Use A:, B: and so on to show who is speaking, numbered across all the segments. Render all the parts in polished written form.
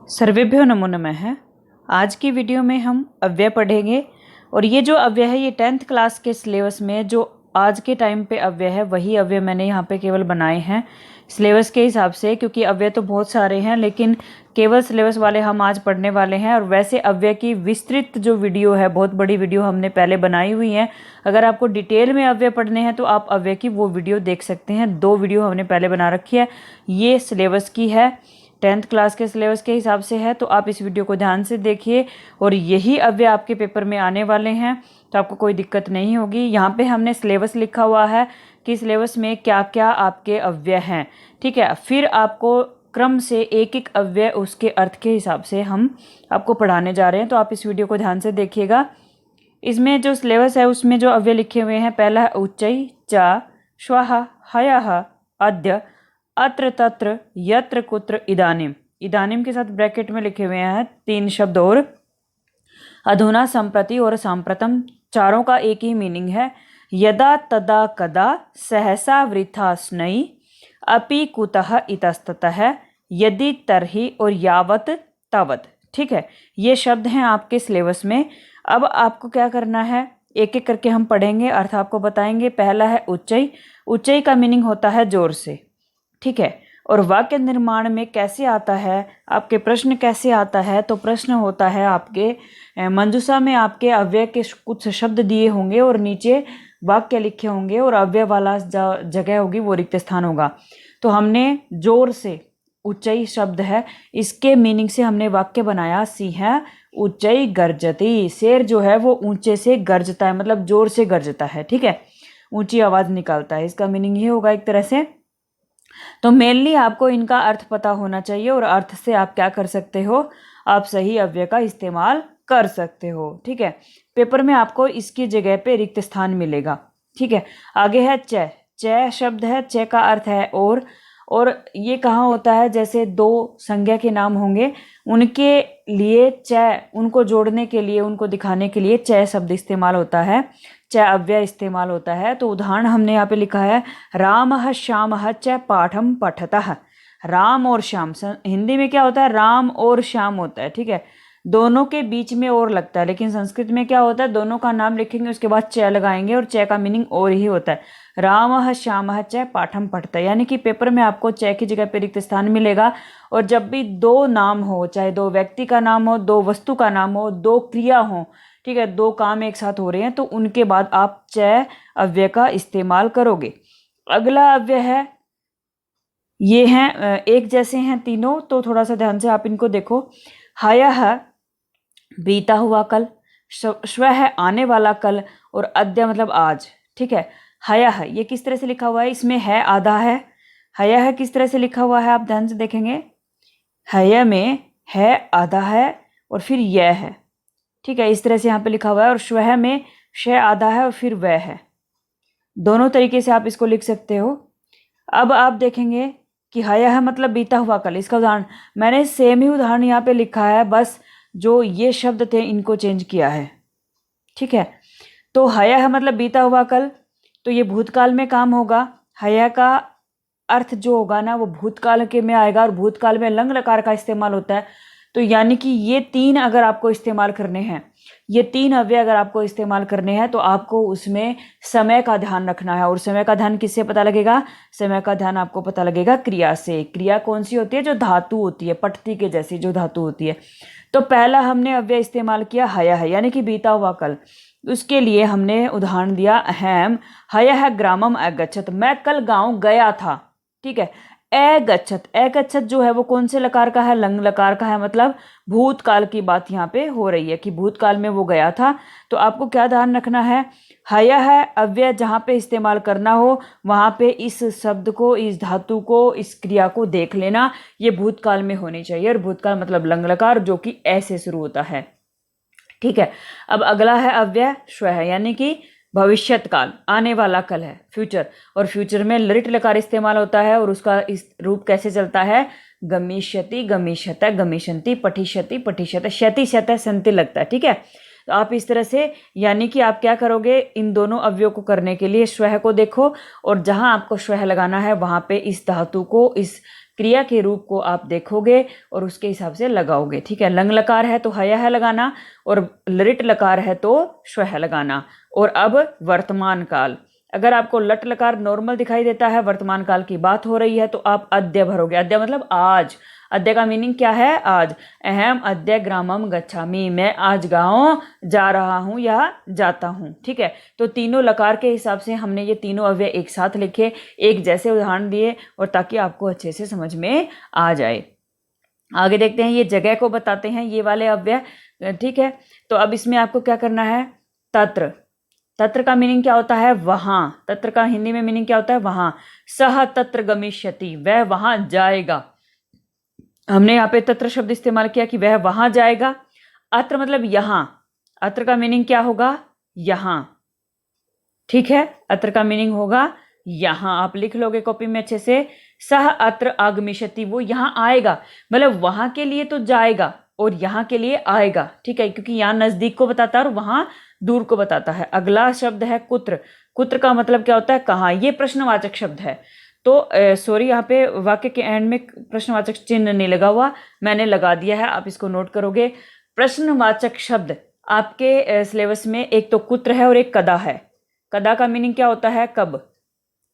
A: सर्वेभ्यो नमो नमः। आज की वीडियो में हम अव्यय पढ़ेंगे और ये जो अव्यय है ये 10th क्लास के सिलेबस में जो आज के टाइम पे अव्यय है वही अव्यय मैंने यहाँ पे केवल बनाए हैं सिलेबस के हिसाब से, क्योंकि अव्यय तो बहुत सारे हैं लेकिन केवल सिलेबस वाले हम आज पढ़ने वाले हैं। और वैसे अव्यय की विस्तृत जो वीडियो है, बहुत बड़ी वीडियो हमने पहले बनाई हुई है। अगर आपको डिटेल में अव्यय पढ़ने हैं तो आप अव्यय की वो वीडियो देख सकते हैं। 2 वीडियो हमने पहले बना रखी है। ये सिलेबस की है, 10th क्लास के सिलेबस के हिसाब से है, तो आप इस वीडियो को ध्यान से देखिए और यही अव्यय आपके पेपर में आने वाले हैं, तो आपको कोई दिक्कत नहीं होगी। यहाँ पे हमने सिलेबस लिखा हुआ है कि सिलेबस में क्या क्या आपके अव्यय हैं, ठीक है। फिर आपको क्रम से एक एक अव्यय उसके अर्थ के हिसाब से हम आपको पढ़ाने जा रहे हैं, तो आप इस वीडियो को ध्यान से देखिएगा। इसमें जो सिलेबस है उसमें जो अव्यय लिखे हुए हैं, पहला है उच्चई, च, श्वः, हयः, अद्य, अत्र, तत्र, यत्र, कुत्र, इदानीम। इदानीम के साथ ब्रैकेट में लिखे हुए हैं 3 शब्द और अधुना, संप्रति और सांप्रतम। चारों का एक ही मीनिंग है। यदा, तदा, कदा, सहसा, वृथा, स्नै, अपि, कुतः, इतस्ततः, यदि, तरहि और यावत, तावत। ठीक है, ये शब्द हैं आपके सिलेबस में। अब आपको क्या करना है, एक एक करके हम पढ़ेंगे, अर्थ आपको बताएंगे। पहला है उच्चई। उच्चई का मीनिंग होता है जोर से, ठीक है। और वाक्य निर्माण में कैसे आता है, आपके प्रश्न कैसे आता है, तो प्रश्न होता है आपके मंजूषा में आपके अव्यय के कुछ शब्द दिए होंगे और नीचे वाक्य लिखे होंगे और अव्यय वाला जगह होगी वो रिक्त स्थान होगा। तो हमने जोर से, उच्चई शब्द है, इसके मीनिंग से हमने वाक्य बनाया, सिंह उच्चई गर्जति। शेर जो है वो ऊंचे से गर्जता है, मतलब जोर से गर्जता है, ठीक है, ऊंची आवाज निकालता है। इसका मीनिंग ये होगा एक तरह से। तो मेनली आपको इनका अर्थ पता होना चाहिए और अर्थ से आप क्या कर सकते हो, आप सही अव्यय का इस्तेमाल कर सकते हो, ठीक है। पेपर में आपको इसकी जगह पे रिक्त स्थान मिलेगा, ठीक है। आगे है च। च शब्द है, च का अर्थ है और ये कहाँ होता है, जैसे 2 संज्ञा के नाम होंगे उनके लिए च, उनको जोड़ने के लिए, उनको दिखाने के लिए च शब्द इस्तेमाल होता है, च अव्यय इस्तेमाल होता है। तो उदाहरण हमने यहाँ पे लिखा है, रामः श्यामः च पाठं पठतः। राम और श्याम, हिंदी में क्या होता है, राम और श्याम होता है, ठीक है, दोनों के बीच में और लगता है। लेकिन संस्कृत में क्या होता है, दोनों का नाम लिखेंगे उसके बाद च लगाएंगे और च का मीनिंग और ही होता है। रामः श्यामः च पाठं पठतः, यानी कि पेपर में आपको च की जगह पे रिक्त स्थान मिलेगा। और जब भी 2 नाम हो, चाहे 2 व्यक्ति का नाम हो, 2 वस्तु का नाम हो, 2 क्रिया हो, ठीक है, 2 काम एक साथ हो रहे हैं, तो उनके बाद आप च अव्यय का इस्तेमाल करोगे। अगला अव्यय है, ये हैं एक जैसे हैं तीनों, तो थोड़ा सा ध्यान से आप इनको देखो। हयः बीता हुआ कल, श्वः है आने वाला कल, और अद्य मतलब आज, ठीक है। हयः ये किस तरह से लिखा हुआ है, इसमें है आधा है। हयः किस तरह से लिखा हुआ है, आप ध्यान से देखेंगे, हय में है आधा है और फिर यह है, ठीक है, इस तरह से यहाँ पे लिखा हुआ है। और श्वः में श आधा है और फिर वह है। दोनों तरीके से आप इसको लिख सकते हो। अब आप देखेंगे कि हयः मतलब बीता हुआ कल, इसका उदाहरण मैंने सेम ही उदाहरण यहाँ पे लिखा है, बस जो ये शब्द थे इनको चेंज किया है, ठीक है। तो हयः मतलब बीता हुआ कल, तो ये भूतकाल में काम होगा। हयः का अर्थ जो होगा ना वो भूतकाल के में आएगा और भूतकाल में लंग लकार का इस्तेमाल होता है। तो यानी कि ये 3 अगर आपको इस्तेमाल करने हैं, ये 3 अव्यय अगर आपको इस्तेमाल करने हैं, तो आपको उसमें समय का ध्यान रखना है। और समय का ध्यान किससे पता लगेगा, समय का ध्यान आपको पता लगेगा क्रिया से। क्रिया कौन सी होती है, जो धातु होती है, पठती के जैसी जो धातु होती है। तो पहला हमने अव्यय इस्तेमाल किया हयः, यानी कि बीता हुआ कल। उसके लिए हमने उदाहरण दिया अहम हयः ग्रामम अगच्छत, मैं कल गांव गया था, ठीक है। अगच्छत, अगच्छत जो है वो कौन से लकार का है, लंग लकार का है, मतलब भूतकाल की बात यहाँ पे हो रही है कि भूतकाल में वो गया था। तो आपको क्या ध्यान रखना है, हयः अव्यय जहाँ पे इस्तेमाल करना हो वहाँ पे इस शब्द को, इस धातु को, इस क्रिया को देख लेना, ये भूतकाल में होनी चाहिए। और भूतकाल मतलब लंग लकार जो कि ऐसे शुरू होता है, ठीक है। अब अगला है अव्यय श्वः, यानी कि भविष्यत काल, आने वाला कल है, फ्यूचर। और फ्यूचर में लृट लकार इस्तेमाल होता है और उसका इस रूप कैसे चलता है, गमिष्यति, गमिष्यत, गमिष्यन्ति, पठिष्यति, पठिष्यत, क्षति, शत, संति लगता है, ठीक है। तो आप इस तरह से, यानी कि आप क्या करोगे, इन दोनों अव्ययों को करने के लिए श्वः को देखो और जहां आपको श्वः लगाना है वहां पे इस धातु को, इस क्रिया के रूप को आप देखोगे और उसके हिसाब से लगाओगे। ठीक है, लंग लकार है तो हया है लगाना, और लृट लकार है तो श्व है लगाना। और अब वर्तमान काल, अगर आपको लट लकार नॉर्मल दिखाई देता है, वर्तमान काल की बात हो रही है, तो आप अद्य भरोगे। अद्य मतलब आज। अद्य का मीनिंग क्या है? आज। अहम अद्य ग्रामम गच्छामि, मैं आज गांव जा रहा हूं या जाता हूं। ठीक है, तो तीनों लकार के हिसाब से हमने ये तीनों अव्यय एक साथ लिखे, एक जैसे उदाहरण दिए, और ताकि आपको अच्छे से समझ में आ जाए। आगे देखते हैं, ये जगह को बताते हैं ये वाले अव्यय। ठीक है, तो अब इसमें आपको क्या करना है? तत्र। तत्र का मीनिंग क्या होता है? वहां। तत्र का हिंदी में मीनिंग क्या होता है? वहां। सह तत्र गमिष्यति, वह वहां जाएगा। हमने यहाँ पे तत्र शब्द इस्तेमाल किया कि वह वहां जाएगा। अत्र मतलब यहां। अत्र का मीनिंग क्या होगा? यहां। ठीक है, अत्र का मीनिंग होगा यहां। आप लिख लोगे कॉपी में अच्छे से। सह अत्र आगमिष्यति, वो यहां आएगा, मतलब वहां के लिए तो जाएगा और यहां के लिए आएगा। ठीक है, क्योंकि यहां नजदीक को बताता है और वहां दूर को बताता है। अगला शब्द है कुत्र। कुत्र का मतलब क्या होता है? कहाँ। ये प्रश्नवाचक शब्द है। तो सॉरी, यहाँ पे वाक्य के एंड में प्रश्नवाचक चिन्ह नहीं लगा हुआ, मैंने लगा दिया है, आप इसको नोट करोगे। प्रश्नवाचक शब्द आपके सिलेबस में एक तो कुत्र है और एक कदा है। कदा का मीनिंग क्या होता है? कब।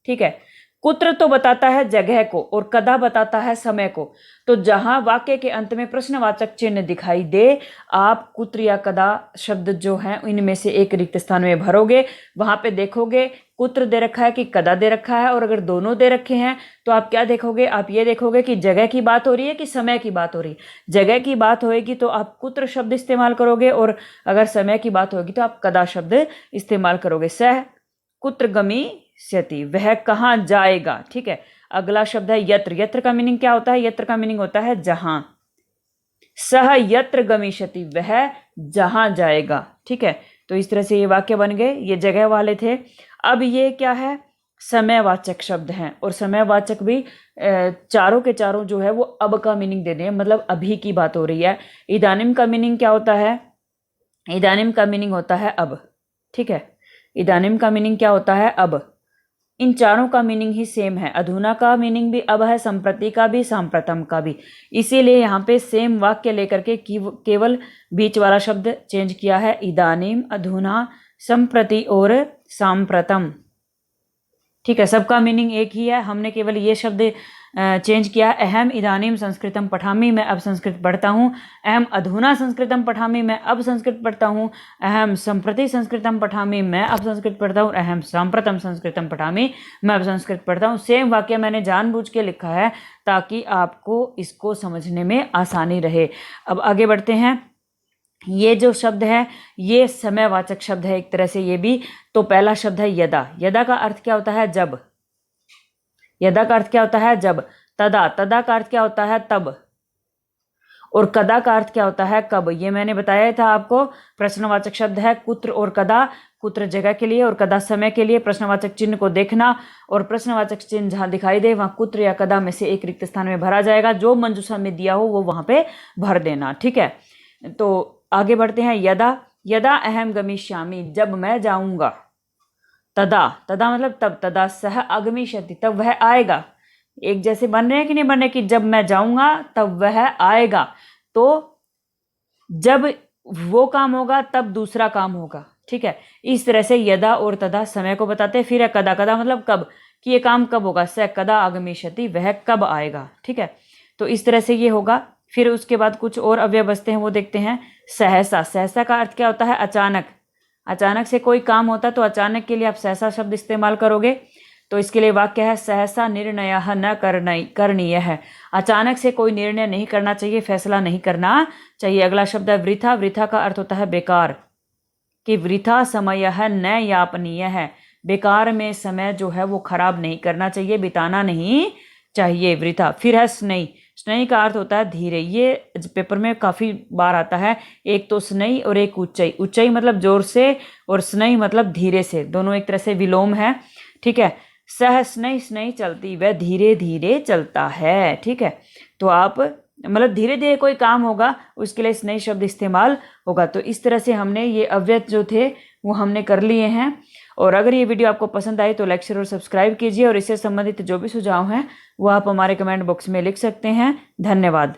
A: ठीक है, कुत्र तो बताता है जगह को और कदा बताता है समय को। तो जहां वाक्य के अंत में प्रश्नवाचक चिन्ह दिखाई दे, आप कुत्र या कदा शब्द जो हैं इनमें से एक रिक्त स्थान में भरोगे। वहां पे देखोगे कुत्र दे रखा है कि कदा दे रखा है, और अगर दोनों दे रखे हैं तो आप क्या देखोगे? आप ये देखोगे कि जगह की बात हो रही है कि समय की बात हो रही है। जगह की बात होगी तो आप कुत्र शब्द इस्तेमाल करोगे, और अगर समय की बात होगी तो आप कदा शब्द इस्तेमाल करोगे। सह कुत्र गमिष्यति, वह कहाँ जाएगा। ठीक है, अगला शब्द है यत्र। यत्र का मीनिंग क्या होता है? यत्र का मीनिंग होता है जहां। सह यत्र गमिष्यति, वह जहां जाएगा। ठीक है, तो इस तरह से ये वाक्य बन गए, ये जगह वाले थे। अब ये क्या है? समयवाचक शब्द हैं, और समयवाचक भी चारों के चारों जो है वो अब का मीनिंग दे रहे हैं, मतलब अभी की बात हो रही है। इदानिम का मीनिंग क्या होता है? इदानिम का मीनिंग होता है अब। ठीक है, इदानिम का मीनिंग क्या होता है? अब। इन चारों का मीनिंग ही सेम है। अधुना का मीनिंग भी अब है, संप्रति का भी, सांप्रतम का भी। इसीलिए यहाँ पे सेम वाक्य लेकर के केवल बीच वाला शब्द चेंज किया है। इदानीम, अधुना, संप्रति और सांप्रतम। ठीक है, सबका मीनिंग एक ही है, हमने केवल ये शब्द चेंज किया। अहम इदानीम संस्कृतम पठामि, मैं अब संस्कृत पढ़ता हूँ। अहम अधुना संस्कृतम पठामि, मैं अब संस्कृत पढ़ता हूँ। अहम संप्रति संस्कृतम पठामि, मैं अब संस्कृत पढ़ता हूँ। अहम सांप्रतम संस्कृतम पठामि, मैं अब संस्कृत पढ़ता हूँ। सेम वाक्य मैंने जानबूझ के लिखा है ताकि आपको इसको समझने में आसानी रहे। अब आगे बढ़ते हैं। ये जो शब्द है ये समयवाचक शब्द है एक तरह से ये भी। तो पहला शब्द है यदा। यदा का अर्थ क्या होता है? जब। यदा का अर्थ क्या होता है? जब। तदा। तदा का अर्थ क्या होता है? तब। और कदा का अर्थ क्या होता है? कब। ये मैंने बताया था आपको। प्रश्नवाचक शब्द है कुत्र और कदा। कुत्र जगह के लिए और कदा समय के लिए। प्रश्नवाचक चिन्ह को देखना, और प्रश्नवाचक चिन्ह जहां दिखाई दे वहां कुत्र या कदा में से एक रिक्त स्थान में भरा जाएगा। जो मंजूषा में दिया हो वो वहां पे भर देना। ठीक है, तो आगे बढ़ते हैं। यदा। यदा अहम गमिष्यामि, जब मैं जाऊंगा। तदा। तदा मतलब तब। तदा सह आगमिष्यति, तब वह आएगा। एक जैसे बन रहे हैं कि नहीं बन रहे? कि जब मैं जाऊंगा तब वह आएगा। तो जब वो काम होगा तब दूसरा काम होगा। ठीक है, इस तरह से यदा और तदा समय को बताते हैं। फिर है कदा। कदा मतलब कब, कि ये काम कब होगा। स कदा आगमिष्यति, वह कब आएगा। ठीक है, तो इस तरह से ये होगा। फिर उसके बाद कुछ और अव्यय बचते हैं, वो देखते हैं। सहसा। सहसा का अर्थ क्या होता है? अचानक। अचानक से कोई काम होता है तो अचानक के लिए आप सहसा शब्द इस्तेमाल करोगे। तो इसके लिए वाक्य है सहसा निर्णयः न करणीय है। अचानक से कोई निर्णय नहीं करना चाहिए, फैसला नहीं करना चाहिए। अगला शब्द है वृथा। वृथा का अर्थ होता है बेकार, कि वृथा समय है न यापनीय है। बेकार में समय जो है वो खराब नहीं करना चाहिए, बिताना नहीं चाहिए, वृथा। फिर है स्नेही। स्नेही का अर्थ होता है धीरे। ये पेपर में काफ़ी बार आता है। एक तो स्नेही और एक उच्चई। उच्चई मतलब जोर से और स्नेही मतलब धीरे से, दोनों एक तरह से विलोम है। ठीक है, सह स्नेही। स्नेही चलती, वह धीरे धीरे चलता है। ठीक है, तो आप मतलब धीरे धीरे कोई काम होगा उसके लिए स्नेही शब्द इस्तेमाल होगा। तो इस तरह से हमने ये अव्यय जो थे वो हमने कर लिए हैं। और अगर ये वीडियो आपको पसंद आई तो लाइक शेयर और सब्सक्राइब कीजिए और इससे संबंधित जो भी सुझाव हैं वो आप हमारे कमेंट बॉक्स में लिख सकते हैं। धन्यवाद।